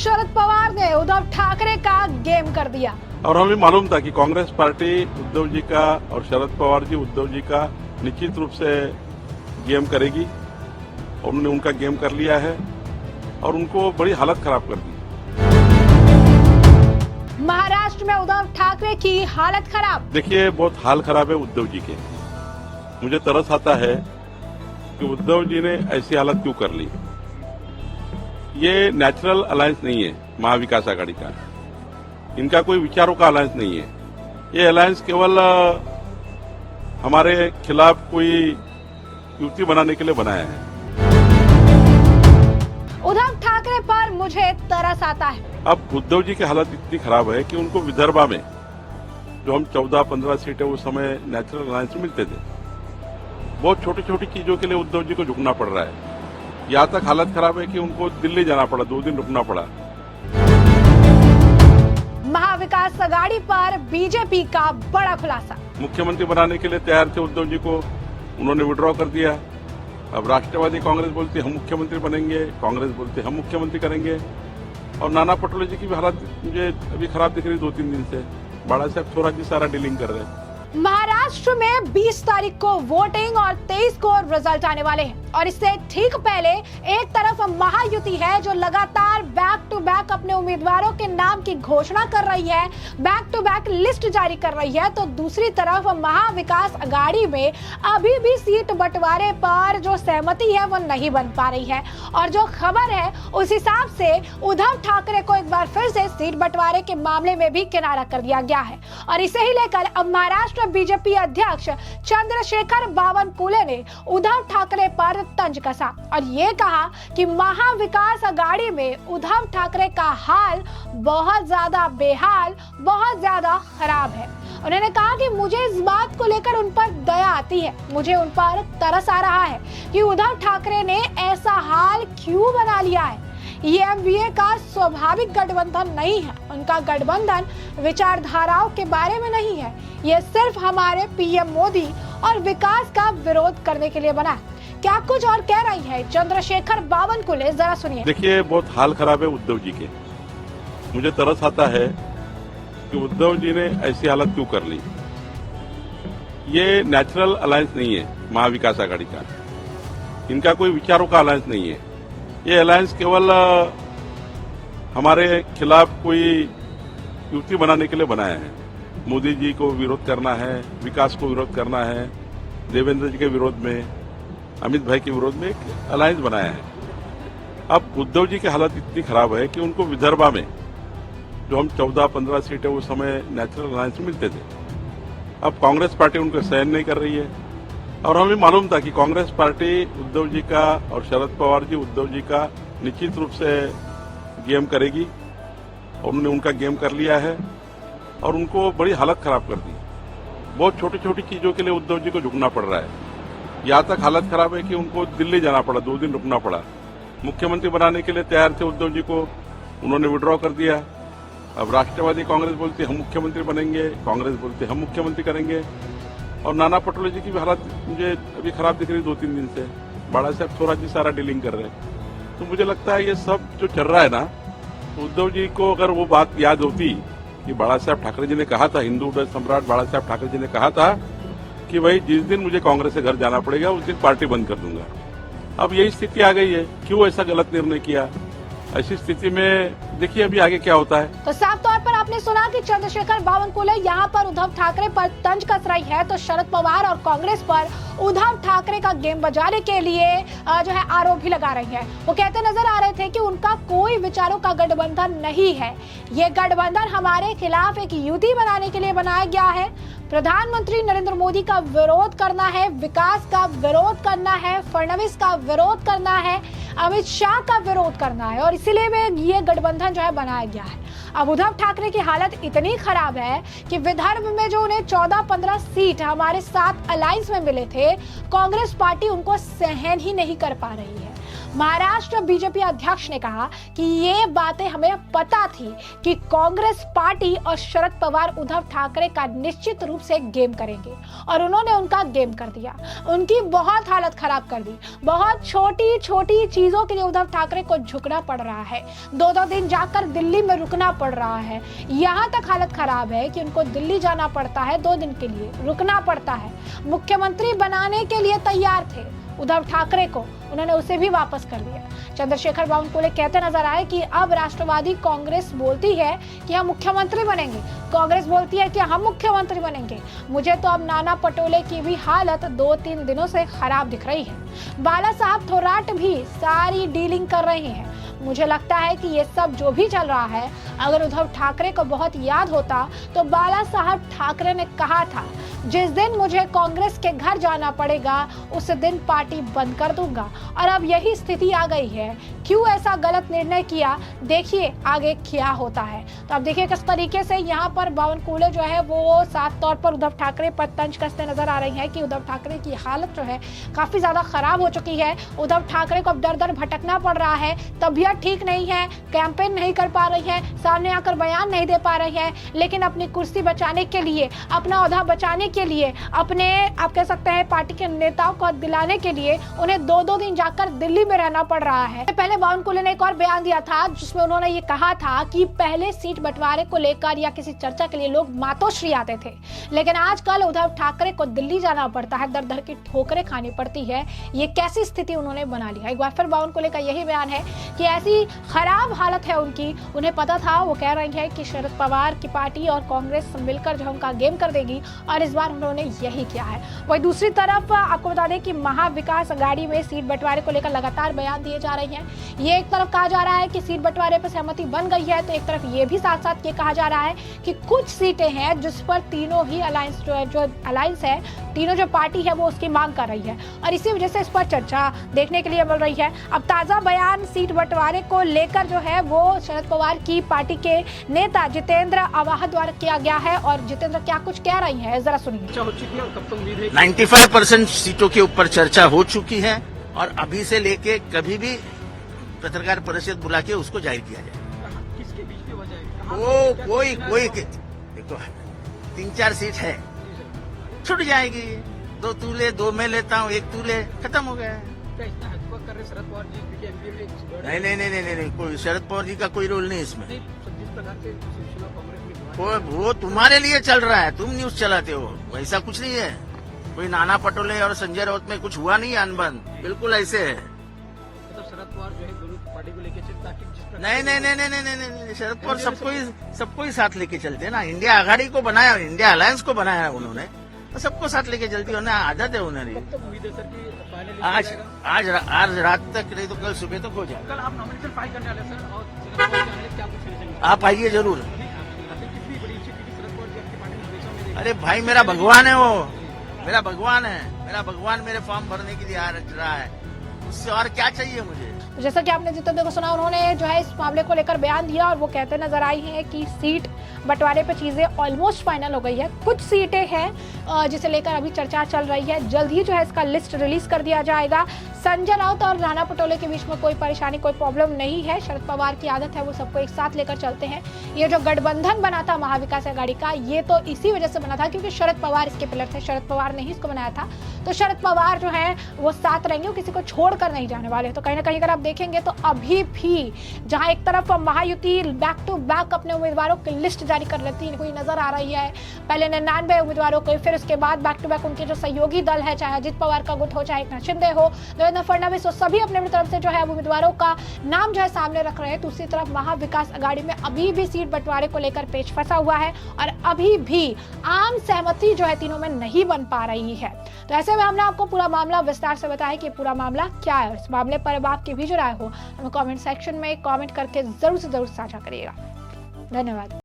शरद पवार ने उद्धव ठाकरे का गेम कर दिया। और हमें मालूम था कि कांग्रेस पार्टी उद्धव जी का और शरद पवार जी उद्धव जी का निश्चित रूप से गेम करेगी। उन्होंने उनका गेम कर लिया है और उनको बड़ी हालत खराब कर दी। महाराष्ट्र में उद्धव ठाकरे की हालत खराब। देखिए, बहुत हाल खराब है उद्धव जी के। मुझे तरस आता है कि उद्धव जी ने ऐसी हालत क्यों कर ली। ये नेचुरल अलायंस नहीं है महाविकास आघाड़ी का। इनका कोई विचारों का अलायंस नहीं है। ये अलायंस केवल हमारे खिलाफ कोई युति बनाने के लिए बनाया है। उद्धव ठाकरे पर मुझे तरस आता है। अब उद्धव जी की हालत इतनी खराब है कि उनको विदर्भा में जो हम 14-15 सीटें उस समय नेचुरल अलायंस में मिलते थे, बहुत छोटी छोटी चीजों के लिए उद्धव जी को झुकना पड़ रहा है। यहाँ तक हालत खराब है कि उनको दिल्ली जाना पड़ा, 2 दिन रुकना पड़ा। महाविकास आघाड़ी पर बीजेपी का बड़ा खुलासा। मुख्यमंत्री बनाने के लिए तैयार थे उद्धव जी को, उन्होंने विड्रॉ कर दिया। अब राष्ट्रवादी कांग्रेस बोलती हम मुख्यमंत्री बनेंगे, कांग्रेस बोलती हम मुख्यमंत्री करेंगे। और नाना पटोले जी की भी हालत मुझे अभी खराब दिख रही 2-3 दिन से। बाला साहब थोड़ा जी सारा डीलिंग कर रहे हैं। महाराष्ट्र में 20 तारीख को वोटिंग और 23 को रिजल्ट आने वाले हैं और इससे ठीक पहले एक तरफ महायुति है जो लगातार बैक टू बैक अपने उम्मीदवारों के नाम की घोषणा कर रही है, बैक टू बैक लिस्ट जारी कर रही है, तो दूसरी तरफ महाविकास आघाड़ी में अभी भी सीट बंटवारे पर जो सहमति है वो नहीं बन पा रही है। और जो खबर है उस हिसाब से उद्धव ठाकरे को एक बार फिर से सीट बंटवारे के मामले में भी किनारा कर दिया गया है। और इसे ही लेकर अब महाराष्ट्र बीजेपी अध्यक्ष चंद्रशेखर बावनकुले ने उद्धव ठाकरे पर तंज कसा और ये कहा कि महाविकास आघाड़ी में उद्धव ठाकरे का हाल बहुत ज्यादा बेहाल, बहुत ज्यादा खराब है। उन्होंने कहा कि मुझे इस बात को लेकर उन पर दया आती है, मुझे उन पर तरस आ रहा है कि उद्धव ठाकरे ने ऐसा हाल क्यों बना लिया है। ये एमवीए का स्वाभाविक गठबंधन नहीं है, उनका गठबंधन विचारधाराओं के बारे में नहीं है। ये सिर्फ हमारे पीएम मोदी और विकास का विरोध करने के लिए बना है। क्या कुछ और कह रही है चंद्रशेखर बावनकुले, जरा सुनिए। देखिए, बहुत हाल खराब है उद्धव जी के। मुझे तरस आता है कि उद्धव जी ने ऐसी हालत क्यों कर ली। ये नेचुरल अलायंस नहीं है महाविकास आघाड़ी का। इनका कोई विचारों का अलायंस नहीं है। ये अलायंस केवल हमारे खिलाफ कोई युति बनाने के लिए बनाया है। मोदी जी को विरोध करना है, विकास को विरोध करना है, देवेंद्र जी के विरोध में, अमित भाई के विरोध में एक अलायंस बनाया है। अब उद्धव जी की हालत इतनी खराब है कि उनको विदर्भा में जो हम 14-15 सीटें उस समय नेचुरल अलायंस में मिलते थे, अब कांग्रेस पार्टी उनको सहन नहीं कर रही है। और हमें मालूम था कि कांग्रेस पार्टी उद्धव जी का और शरद पवार जी उद्धव जी का निश्चित रूप से गेम करेगी। उन्होंने उनका गेम कर लिया है और उनको बड़ी हालत खराब कर दी। बहुत छोटी छोटी चीजों के लिए उद्धव जी को झुकना पड़ रहा है। यहाँ तक हालत खराब है कि उनको दिल्ली जाना पड़ा, 2 दिन रुकना पड़ा। मुख्यमंत्री बनाने के लिए तैयार थे उद्धव जी को, उन्होंने विड्रॉ कर दिया। अब राष्ट्रवादी कांग्रेस बोलती हम मुख्यमंत्री बनेंगे, कांग्रेस बोलती हम मुख्यमंत्री करेंगे। और नाना पटोले जी की भी हालत मुझे अभी खराब दिख रही 2-3 दिन से। बाला साहब थोड़ा जी सारा डीलिंग कर रहे हैं। तो मुझे लगता है ये सब जो चल रहा है ना, उद्धव जी को अगर वो बात याद होती कि बाला साहब ठाकरे जी ने कहा था, हिंदू सम्राट बाला साहब ठाकरे जी ने कहा था कि भाई जिस दिन मुझे कांग्रेस से घर जाना पड़ेगा उस दिन पार्टी बंद कर दूंगा। अब यही स्थिति आ गई है। क्यों ऐसा गलत निर्णय किया? ऐसी स्थिति में देखिए अभी आगे क्या होता है। तो साफ तौर पर आपने सुना कि चंद्रशेखर बावनकुले यहाँ पर उद्धव ठाकरे पर तंज कस रही है, तो शरद पवार और कांग्रेस पर उद्धव ठाकरे का गेम बजाने के लिए जो है आरोप भी लगा रही है। वो कहते नजर आ रहे थे कि उनका कोई विचारों का गठबंधन नहीं है। ये गठबंधन हमारे खिलाफ एक युति बनाने के लिए बनाया गया है। प्रधानमंत्री नरेंद्र मोदी का विरोध करना है, विकास का विरोध करना है, फडणवीस का विरोध करना है, अमित शाह का विरोध करना है और इसीलिए में ये गठबंधन जो है बनाया गया है। अब उद्धव ठाकरे की हालत इतनी खराब है कि विदर्भ में जो उन्हें 14-15 सीट हमारे साथ अलायंस में मिले थे, कांग्रेस पार्टी उनको सहन ही नहीं कर पा रही है। महाराष्ट्र बीजेपी अध्यक्ष ने कहा कि ये बातें हमें पता थी कि कांग्रेस पार्टी और शरद पवार उद्धव ठाकरे का निश्चित रूप से गेम करेंगे और उन्होंने उनका गेम कर दिया। उनकी बहुत हालत खराब कर दी। बहुत छोटी छोटी चीजों के लिए उद्धव ठाकरे को झुकना पड़ रहा है। 2-2 दिन जाकर दिल्ली में रुकना पड़ रहा है। यहाँ तक हालत खराब है कि उनको दिल्ली जाना पड़ता है, 2 दिन के लिए रुकना पड़ता है। मुख्यमंत्री बनाने के लिए तैयार थे उद्धव ठाकरे को, उन्होंने उसे भी वापस कर दिया। चंद्रशेखर बावनकुले कहते नजर आए कि अब राष्ट्रवादी कांग्रेस बोलती है कि हम मुख्यमंत्री बनेंगे, कांग्रेस बोलती है कि हम मुख्यमंत्री बनेंगे। मुझे तो अब नाना पटोले की भी हालत 2-3 दिनों से खराब दिख रही है। बाला साहब थोराट भी सारी डीलिंग कर रहे हैं। मुझे लगता है कि ये सब जो भी चल रहा है, अगर उद्धव ठाकरे को बहुत याद होता तो बाला साहब ठाकरे ने कहा था, जिस दिन मुझे कांग्रेस के घर जाना पड़ेगा उस दिन पार्टी बंद कर दूंगा। और अब यही स्थिति आ गई है। क्यों ऐसा गलत निर्णय किया, देखिए आगे क्या होता है। तो अब देखिए किस तरीके से यहाँ पर बावनकुले जो है वो साफ तौर पर उद्धव ठाकरे पर तंज कसते नजर आ रही है कि उद्धव ठाकरे की हालत जो है काफी ज्यादा खराब हो चुकी है। उद्धव ठाकरे को अब दर दर भटकना पड़ रहा है, तबीयत ठीक नहीं है, कैंपेन नहीं कर पा रही है, सामने आकर बयान नहीं दे पा रही है, लेकिन अपनी कुर्सी बचाने के लिए, अपना ओहदा बचाने के लिए, अपने आप कह सकते हैं पार्टी के नेताओं को दिलाने के लिए उन्हें 2-2 दिन जाकर दिल्ली में रहना पड़ रहा है। पहले बावनकुले ने एक और बयान दिया था जिसमें उन्होंने ये कहा था कि पहले सीट बंटवारे को लेकर या किसी चर्चा के लिए लोग मातोश्री आते थे, लेकिन आजकल उद्धव ठाकरे को दिल्ली जाना पड़ता है, दर दर की ठोकरें खानी पड़ती है। ये कैसी स्थिति उन्होंने बना ली है। एक बार फिर बावनकुले का यही बयान है कि ऐसी खराब हालत है उनकी, उन्हें पता था, वो कह रही है कि शरद पवार की पार्टी और कांग्रेस मिलकर जो उनका गेम कर देगी और इस बार उन्होंने यही किया है। वही दूसरी तरफ आपको बता दें कि महाविकास अघाड़ी में सीट बंटवारे को लेकर लगातार बयान दिए जा रहे हैं। ये एक तरफ कहा जा रहा है कि सीट बंटवारे पर सहमति बन गई है, तो एक तरफ ये भी साथ साथ ये कहा जा रहा है कि कुछ सीटें हैं जिस पर तीनों ही अलायंस है, तीनों जो पार्टी है वो उसकी मांग कर रही है और इसी वजह से इस पर चर्चा देखने के लिए मिल रही है। अब ताजा बयान सीट बंटवारे को लेकर जो है वो शरद पवार की पार्टी के नेता जितेंद्र आवाह द्वारा किया गया है और जितेंद्र क्या कुछ कह रही है, जरा सुनिए। 95% सीटों के ऊपर चर्चा हो चुकी है और अभी से लेके कभी भी पत्रकार परिषद बुला के उसको जाहिर किया जाए। किसके बीच में वजह है? वो कोई देखो 3-4 सीट है, छूट जाएगी। 2 तू ले, 2 मैं लेता हूँ, 1 तू ले, खत्म हो गया। क्या इतना हकबक कर रहे शरद पवार जी क्योंकि एमपी में नहीं, कोई शरद पवार जी का कोई रोल नहीं इसमें। जिस प्रकार से शिवसेना कांग्रेस में वो तुम्हारे लिए चल रहा है, तुम न्यूज चलाते हो, वैसा कुछ नहीं है। कोई नाना पटोले और संजय राउत में कुछ हुआ नहीं है अनबन, बिल्कुल ऐसे है। मतलब शरद पवार जो है दोनों पार्टी को लेकर चलता है जिस प्रकार नहीं, शरद पवार सबको ही साथ लेके चलते हैं ना। इंडिया आघाड़ी को बनाया, इंडिया अलायंस को बनाया उन्होंने, तो सबको साथ लेके चलती है, उन्हें आदत है उन्हें। कब तक उम्मीद है सर कि फाइनली आज रात तक नहीं तो कल सुबह तक हो जाएगा। कल आप नॉमिनेशन फाइल करने वाले सर और शरद पवार जाने क्या कुछ रीजन आप आइए जरूर। कितनी बड़ी इच्छा थी कि शरद पवार जी आपकी पार्टी में हमेशा में अरे भाई मेरा भगवान है, वो मेरा भगवान है। मेरा भगवान मेरे फॉर्म भरने के लिए आ रहा है, उससे और क्या चाहिए मुझे। तो जैसा कि आपने जितेंद्र को सुना, उन्होंने जो है इस मामले को लेकर बयान दिया और वो कहते नजर आई हैं कि सीट बंटवारे पे चीजें ऑलमोस्ट फाइनल हो गई है। कुछ सीटें हैं जिसे लेकर अभी चर्चा चल रही है, जल्द ही जो है इसका लिस्ट रिलीज कर दिया जाएगा। संजय राउत और नाना पटोले के बीच में कोई परेशानी, कोई प्रॉब्लम नहीं है। शरद पवार की आदत है वो सबको एक साथ लेकर चलते हैं। ये जो गठबंधन बना था महाविकास अघाड़ी का, ये तो इसी वजह से बना था क्योंकि शरद पवार इसके पिलर थे, शरद पवार ने ही इसको बनाया था। तो शरद पवार जो है वो साथ रहेंगे, वो किसी को छोड़कर नहीं जाने वाले। तो कहीं ना कहीं अगर आप देखेंगे तो अभी भी जहां एक तरफ महायुति बैक टू बैक अपने उम्मीदवारों की लिस्ट जारी कर लेती हुई नजर आ रही है, पहले 99 उम्मीदवारों को, फिर उसके बाद बैक टू बैक उनके जो सहयोगी दल है, चाहे अजित पवार का गुट हो, चाहे एकनाथ शिंदे हो, देवेंद्र फडणवीस हो, सभी अपने तरफ से जो है उम्मीदवारों का नाम जो है सामने रख रहे हैं। दूसरी तरफ महाविकास अघाड़ी में अभी भी सीट बंटवारे को लेकर पेच फंसा हुआ है और अभी भी आम सहमति जो है तीनों में नहीं बन पा रही है। तो ऐसे में हमने आपको पूरा मामला विस्तार से बताया कि पूरा मामला क्या है। इस मामले पर आपकी भी जो राय हो हमें कमेंट सेक्शन में कमेंट करके जरूर से जरूर साझा करिएगा। धन्यवाद।